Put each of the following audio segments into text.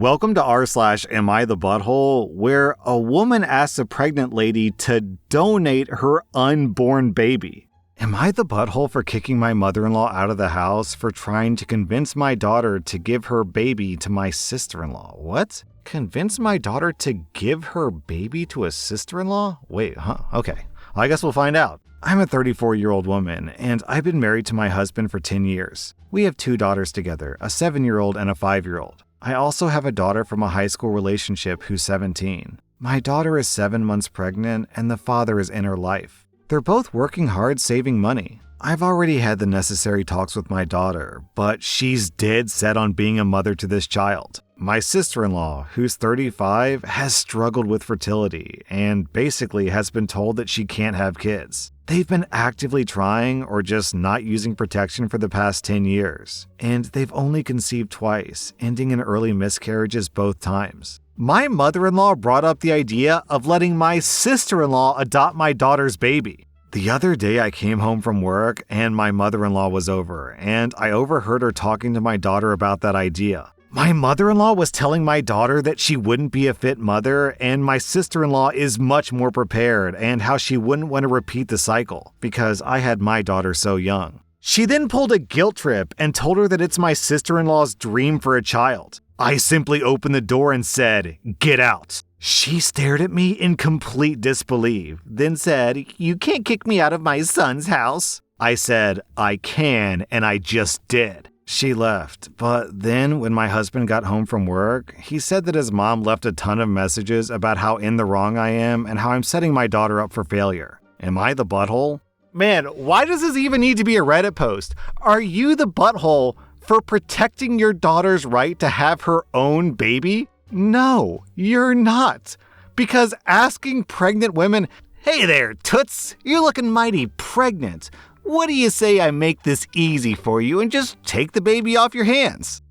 Welcome to rSlash Am I the Butthole, where a woman asks a pregnant lady to donate her unborn baby. Am I the butthole for kicking my mother-in-law out of the house for trying to convince my daughter to give her baby to my sister-in-law? What? Convince my daughter to give her baby to a sister-in-law? Wait, huh? Okay. I guess we'll find out. I'm a 34-year-old woman, and I've been married to my husband for 10 years. We have 2 daughters together, a 7-year-old and a 5-year-old. I also have a daughter from a high school relationship who's 17. My daughter is 7 months pregnant, and the father is in her life. They're both working hard saving money. I've already had the necessary talks with my daughter, but she's dead set on being a mother to this child. My sister-in-law, who's 35, has struggled with fertility and basically has been told that she can't have kids. They've been actively trying or just not using protection for the past 10 years, and they've only conceived twice, ending in early miscarriages both times. My mother-in-law brought up the idea of letting my sister-in-law adopt my daughter's baby. The other day I came home from work and my mother-in-law was over, and I overheard her talking to my daughter about that idea. My mother-in-law was telling my daughter that she wouldn't be a fit mother, and my sister-in-law is much more prepared, and how she wouldn't want to repeat the cycle because I had my daughter so young. She then pulled a guilt trip and told her that it's my sister-in-law's dream for a child. I simply opened the door and said, "Get out." She stared at me in complete disbelief, then said, "You can't kick me out of my son's house." I said, "I can, and I just did." She left, but then when my husband got home from work, he said that his mom left a ton of messages about how in the wrong I am and how I'm setting my daughter up for failure. Am I the butthole? Man, why does this even need to be a Reddit post? Are you the butthole for protecting your daughter's right to have her own baby? No, you're not. Because asking pregnant women, "Hey there, toots, you're looking mighty pregnant. What do you say I make this easy for you and just take the baby off your hands?"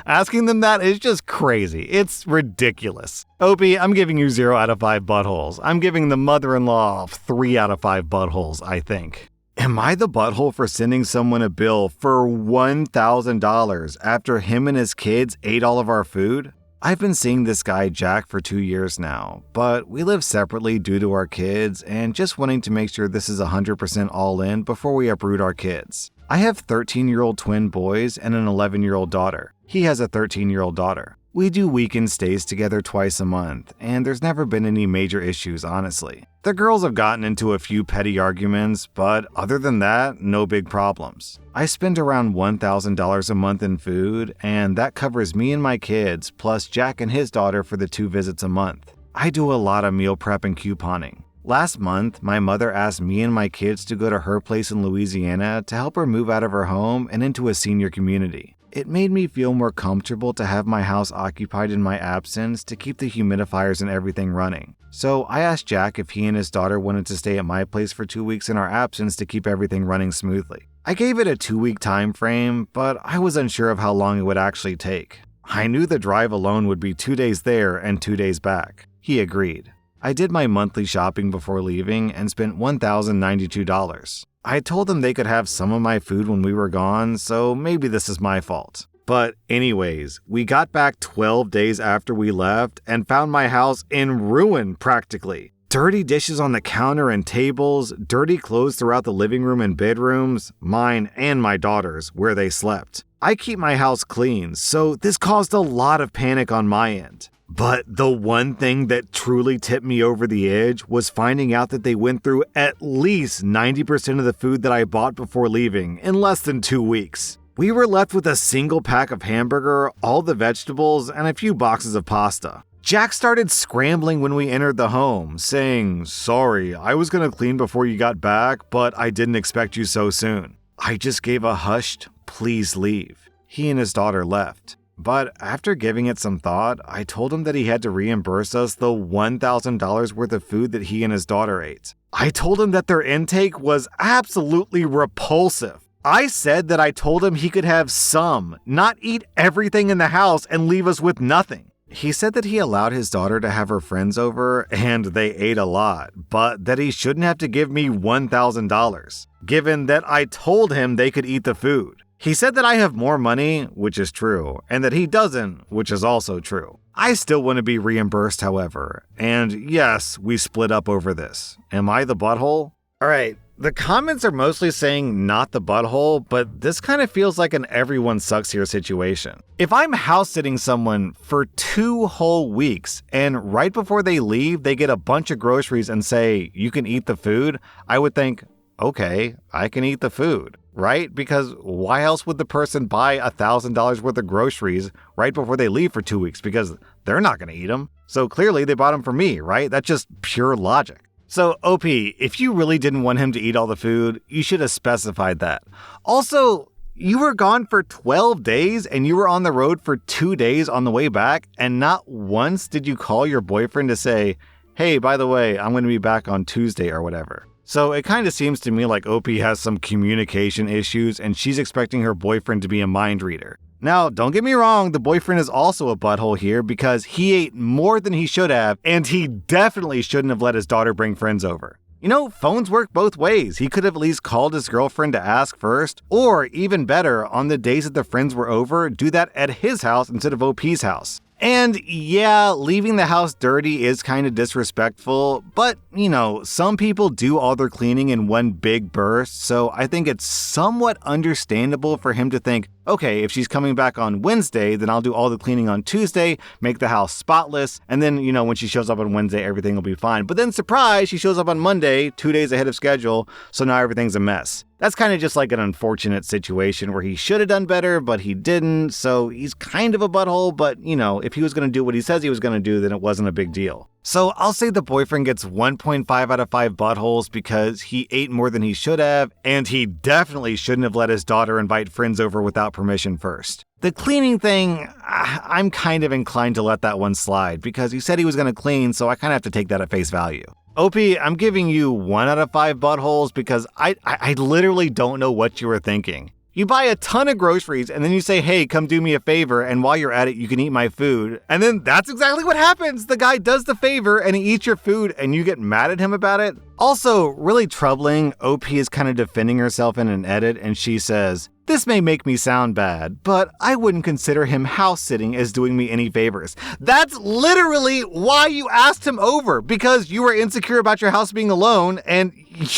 Asking them that is just crazy. It's ridiculous. Opie, I'm giving you 0 out of 5 buttholes. I'm giving the mother-in-law 3 out of 5 buttholes, I think. Am I the butthole for sending someone a bill for $1,000 after him and his kids ate all of our food? I've been seeing this guy Jack for 2 years now, but we live separately due to our kids and just wanting to make sure this is 100% all in before we uproot our kids. I have 13-year-old twin boys and an 11-year-old daughter. He has a 13-year-old daughter. We do weekend stays together twice a month, and there's never been any major issues, honestly. The girls have gotten into a few petty arguments, but other than that, no big problems. I spend around $1,000 a month in food, and that covers me and my kids, plus Jack and his daughter for the 2 visits a month. I do a lot of meal prep and couponing. Last month, my mother asked me and my kids to go to her place in Louisiana to help her move out of her home and into a senior community. It made me feel more comfortable to have my house occupied in my absence to keep the humidifiers and everything running. So I asked Jack if he and his daughter wanted to stay at my place for 2 weeks in our absence to keep everything running smoothly. I gave it a 2-week time frame, but I was unsure of how long it would actually take. I knew the drive alone would be 2 days there and 2 days back. He agreed. I did my monthly shopping before leaving and spent $1,092. I told them they could have some of my food when we were gone, so maybe this is my fault. But anyways, we got back 12 days after we left and found my house in ruin practically. Dirty dishes on the counter and tables, dirty clothes throughout the living room and bedrooms, mine and my daughter's, where they slept. I keep my house clean, so this caused a lot of panic on my end. But the one thing that truly tipped me over the edge was finding out that they went through at least 90% of the food that I bought before leaving in less than 2 weeks. We were left with a single pack of hamburger, all the vegetables, and a few boxes of pasta. Jack started scrambling when we entered the home, saying, "Sorry, I was going to clean before you got back, but I didn't expect you so soon." I just gave a hushed, "Please leave." He and his daughter left. But after giving it some thought, I told him that he had to reimburse us the $1,000 worth of food that he and his daughter ate. I told him that their intake was absolutely repulsive. I said that I told him he could have some, not eat everything in the house and leave us with nothing. He said that he allowed his daughter to have her friends over and they ate a lot, but that he shouldn't have to give me $1,000, given that I told him they could eat the food. He said that I have more money, which is true, and that he doesn't, which is also true. I still want to be reimbursed, however. And yes, we split up over this. Am I the butthole? Alright, the comments are mostly saying not the butthole, but this kind of feels like an everyone sucks here situation. If I'm house sitting someone for 2 whole weeks and right before they leave, they get a bunch of groceries and say, you can eat the food, I would think, okay, I can eat the food, right? Because why else would the person buy $1,000 worth of groceries right before they leave for 2 weeks? Because they're not going to eat them. So clearly they bought them for me, right? That's just pure logic. So, OP, if you really didn't want him to eat all the food, you should have specified that. Also, you were gone for 12 days and you were on the road for 2 days on the way back, and not once did you call your boyfriend to say, hey, by the way, I'm going to be back on Tuesday or whatever. So it kind of seems to me like OP has some communication issues and she's expecting her boyfriend to be a mind reader. Now, don't get me wrong, the boyfriend is also a butthole here because he ate more than he should have, and he definitely shouldn't have let his daughter bring friends over. You know, phones work both ways. He could have at least called his girlfriend to ask first, or even better, on the days that the friends were over, do that at his house instead of OP's house. And yeah, leaving the house dirty is kind of disrespectful, but, you know, some people do all their cleaning in one big burst, so I think it's somewhat understandable for him to think, okay, if she's coming back on Wednesday, then I'll do all the cleaning on Tuesday, make the house spotless, and then, you know, when she shows up on Wednesday, everything will be fine. But then, surprise, she shows up on Monday, 2 days ahead of schedule, so now everything's a mess. That's kind of just like an unfortunate situation where he should have done better, but he didn't, so he's kind of a butthole, but, you know, if he was going to do what he says he was going to do, then it wasn't a big deal. So I'll say the boyfriend gets 1.5 out of 5 buttholes because he ate more than he should have, and he definitely shouldn't have let his daughter invite friends over without permission first. The cleaning thing, I'm kind of inclined to let that one slide because he said he was going to clean, so I kind of have to take that at face value. OP, I'm giving you 1 out of 5 buttholes because I literally don't know what you were thinking. You buy a ton of groceries and then you say, hey, come do me a favor, and while you're at it, you can eat my food. And then that's exactly what happens. The guy does the favor and he eats your food and you get mad at him about it. Also, really troubling, OP is kind of defending herself in an edit and she says, this may make me sound bad, but I wouldn't consider him house sitting as doing me any favors. That's literally why you asked him over, because you were insecure about your house being alone, and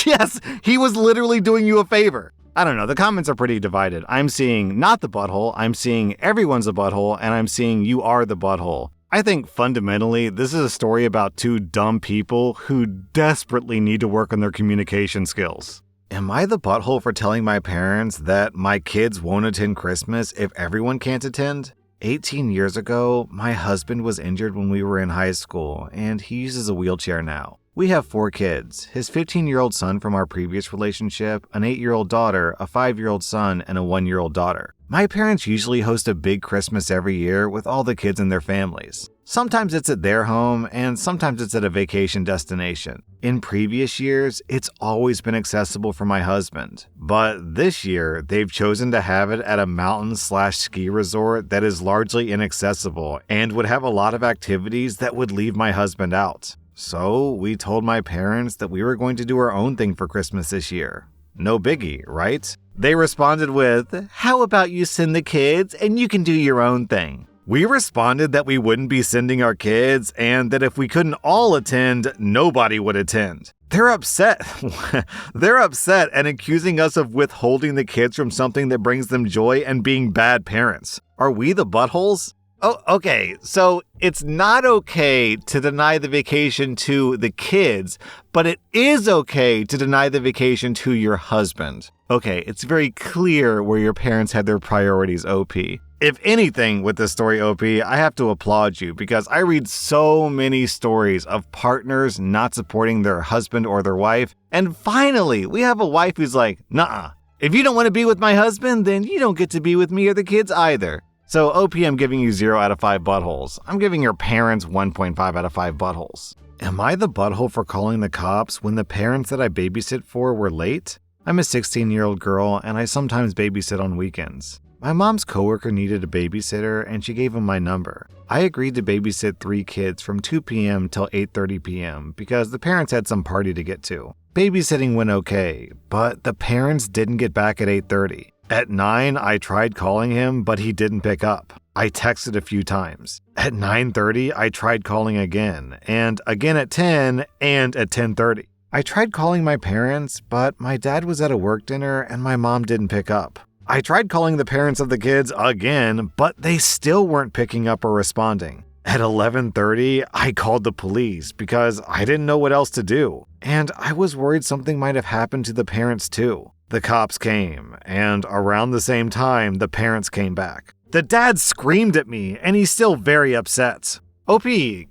yes, he was literally doing you a favor. I don't know, the comments are pretty divided. I'm seeing not the butthole, I'm seeing everyone's a butthole, and I'm seeing you are the butthole. I think fundamentally, this is a story about 2 dumb people who desperately need to work on their communication skills. Am I the butthole for telling my parents that my kids won't attend Christmas if everyone can't attend? 18 years ago, my husband was injured when we were in high school, and he uses a wheelchair now. We have 4 kids, his 15-year-old son from our previous relationship, an 8-year-old daughter, a 5-year-old son, and a 1-year-old daughter. My parents usually host a big Christmas every year with all the kids and their families. Sometimes it's at their home, and sometimes it's at a vacation destination. In previous years, it's always been accessible for my husband. But this year, they've chosen to have it at a mountain/ski resort that is largely inaccessible and would have a lot of activities that would leave my husband out. So we told my parents that we were going to do our own thing for Christmas this year. No biggie, right? They responded with, how about you send the kids and you can do your own thing? We responded that we wouldn't be sending our kids and that if we couldn't all attend, nobody would attend. They're upset. They're upset and accusing us of withholding the kids from something that brings them joy and being bad parents. Are we the buttholes? Oh, okay, so it's not okay to deny the vacation to the kids, but it is okay to deny the vacation to your husband. Okay, it's very clear where your parents had their priorities, OP. If anything with this story, OP, I have to applaud you because I read so many stories of partners not supporting their husband or their wife, and finally, we have a wife who's like, nuh-uh. If you don't want to be with my husband, then you don't get to be with me or the kids either. So OP, I'm giving you 0 out of 5 buttholes. I'm giving your parents 1.5 out of 5 buttholes. Am I the butthole for calling the cops when the parents that I babysit for were late? I'm a 16-year-old girl and I sometimes babysit on weekends. My mom's coworker needed a babysitter and she gave him my number. I agreed to babysit 3 kids from 2 p.m. till 8:30 p.m. because the parents had some party to get to. Babysitting went okay, but the parents didn't get back at 8:30. At 9, I tried calling him, but he didn't pick up. I texted a few times. At 9:30, I tried calling again, and again at 10, and at 10:30. I tried calling my parents, but my dad was at a work dinner and my mom didn't pick up. I tried calling the parents of the kids again, but they still weren't picking up or responding. At 11:30, I called the police because I didn't know what else to do, and I was worried something might have happened to the parents too. The cops came, and around the same time, the parents came back. The dad screamed at me, and he's still very upset. OP,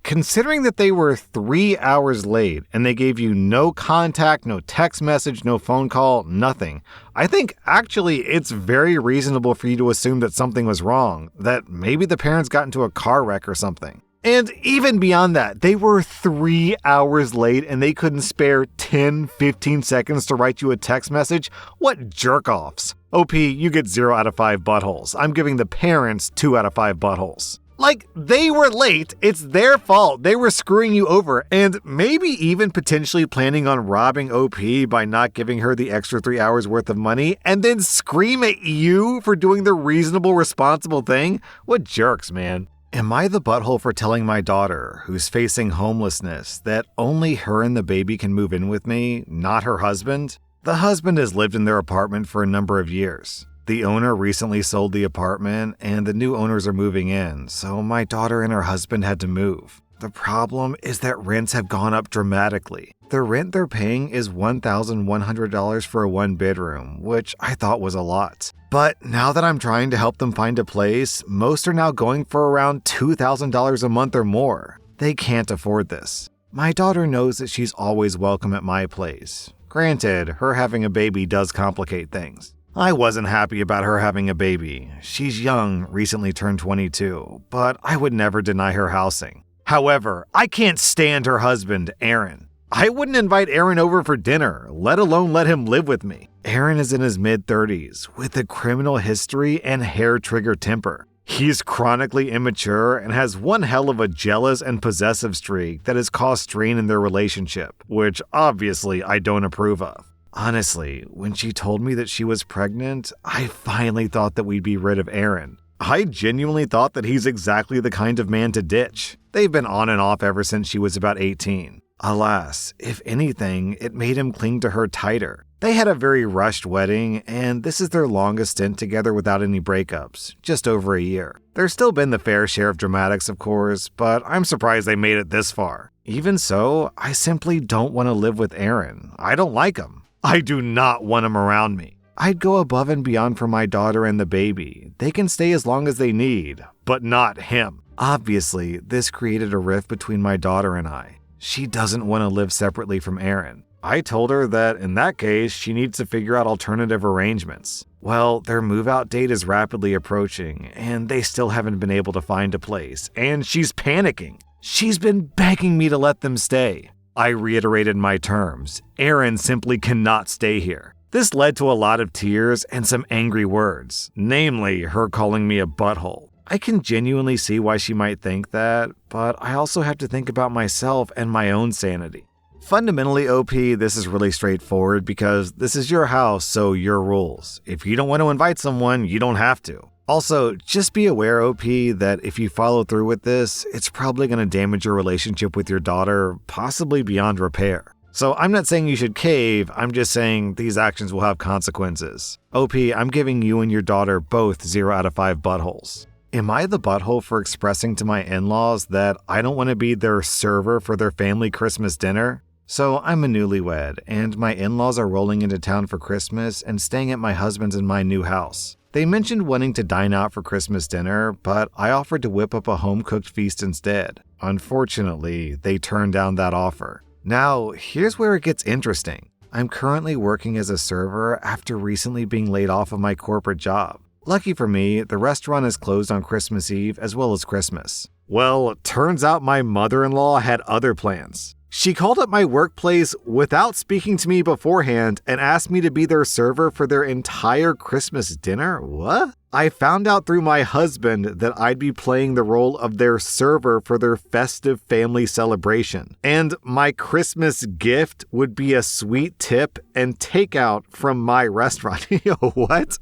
considering that they were 3 hours late and they gave you no contact, no text message, no phone call, nothing, I think actually it's very reasonable for you to assume that something was wrong, that maybe the parents got into a car wreck or something. And even beyond that, they were 3 hours late and they couldn't spare 10, 15 seconds to write you a text message? What jerk-offs. OP, you get 0 out of 5 buttholes. I'm giving the parents 2 out of 5 buttholes. Like, they were late, it's their fault, they were screwing you over, and maybe even potentially planning on robbing OP by not giving her the extra 3 hours worth of money, and then scream at you for doing the reasonable, responsible thing? What jerks, man. Am I the butthole for telling my daughter, who's facing homelessness, that only her and the baby can move in with me, not her husband? The husband has lived in their apartment for a number of years. The owner recently sold the apartment, and the new owners are moving in, so my daughter and her husband had to move. The problem is that rents have gone up dramatically. The rent they're paying is $1,100 for a one-bedroom, which I thought was a lot. But now that I'm trying to help them find a place, most are now going for around $2,000 a month or more. They can't afford this. My daughter knows that she's always welcome at my place. Granted, her having a baby does complicate things. I wasn't happy about her having a baby. She's young, recently turned 22, but I would never deny her housing. However, I can't stand her husband, Aaron. I wouldn't invite Aaron over for dinner, let alone let him live with me. Aaron is in his mid-30s, with a criminal history and hair-trigger temper. He's chronically immature and has one hell of a jealous and possessive streak that has caused strain in their relationship, which obviously I don't approve of. Honestly, when she told me that she was pregnant, I finally thought that we'd be rid of Aaron. I genuinely thought that he's exactly the kind of man to ditch. They've been on and off ever since she was about 18. Alas, if anything, it made him cling to her tighter. They had a very rushed wedding, and this is their longest stint together without any breakups, just over a year. There's still been the fair share of dramatics, of course, but I'm surprised they made it this far. Even so, I simply don't want to live with Aaron. I don't like him. I do not want him around me. I'd go above and beyond for my daughter and the baby. They can stay as long as they need, but not him. Obviously, this created a rift between my daughter and I. She doesn't want to live separately from Aaron. I told her that in that case, she needs to figure out alternative arrangements. Well, their move-out date is rapidly approaching, and they still haven't been able to find a place, and she's panicking. She's been begging me to let them stay. I reiterated my terms. Aaron simply cannot stay here. This led to a lot of tears and some angry words, namely her calling me a butthole. I can genuinely see why she might think that, but I also have to think about myself and my own sanity. Fundamentally, OP, this is really straightforward because this is your house, so your rules. If you don't want to invite someone, you don't have to. Also, just be aware, OP, that if you follow through with this, it's probably going to damage your relationship with your daughter, possibly beyond repair. So I'm not saying you should cave, I'm just saying these actions will have consequences. OP, I'm giving you and your daughter both 0 out of 5 buttholes. Am I the butthole for expressing to my in-laws that I don't want to be their server for their family Christmas dinner? So I'm a newlywed, and my in-laws are rolling into town for Christmas and staying at my husband's in my new house. They mentioned wanting to dine out for Christmas dinner, but I offered to whip up a home-cooked feast instead. Unfortunately, they turned down that offer. Now, here's where it gets interesting. I'm currently working as a server after recently being laid off of my corporate job. Lucky for me, the restaurant is closed on Christmas Eve as well as Christmas. Well, turns out my mother-in-law had other plans. She called up my workplace without speaking to me beforehand and asked me to be their server for their entire Christmas dinner? What? I found out through my husband that I'd be playing the role of their server for their festive family celebration. And my Christmas gift would be a sweet tip and takeout from my restaurant. What?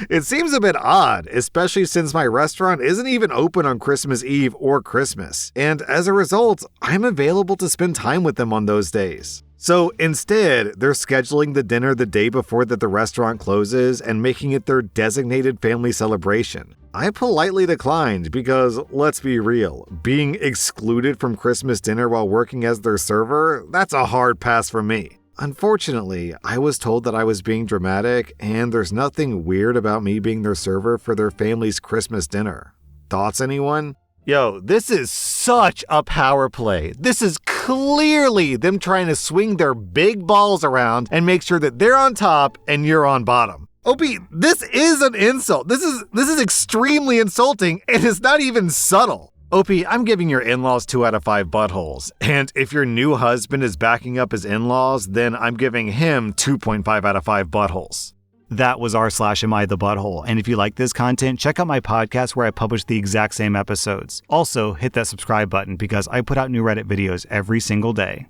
It seems a bit odd, especially since my restaurant isn't even open on Christmas Eve or Christmas, and as a result, I'm available to spend time with them on those days. So instead, they're scheduling the dinner the day before that the restaurant closes and making it their designated family celebration. I politely declined because, let's be real, being excluded from Christmas dinner while working as their server, that's a hard pass for me. Unfortunately, I was told that I was being dramatic, and there's nothing weird about me being their server for their family's Christmas dinner. Thoughts, anyone? Yo, this is such a power play. This is clearly them trying to swing their big balls around and make sure that they're on top and you're on bottom. OP, this is an insult. This is extremely insulting, and it's not even subtle. OP, I'm giving your in-laws 2 out of 5 buttholes. And if your new husband is backing up his in-laws, then I'm giving him 2.5 out of 5 buttholes. That was rSlash Am I the Butthole. And if you like this content, check out my podcast where I publish the exact same episodes. Also, hit that subscribe button because I put out new Reddit videos every single day.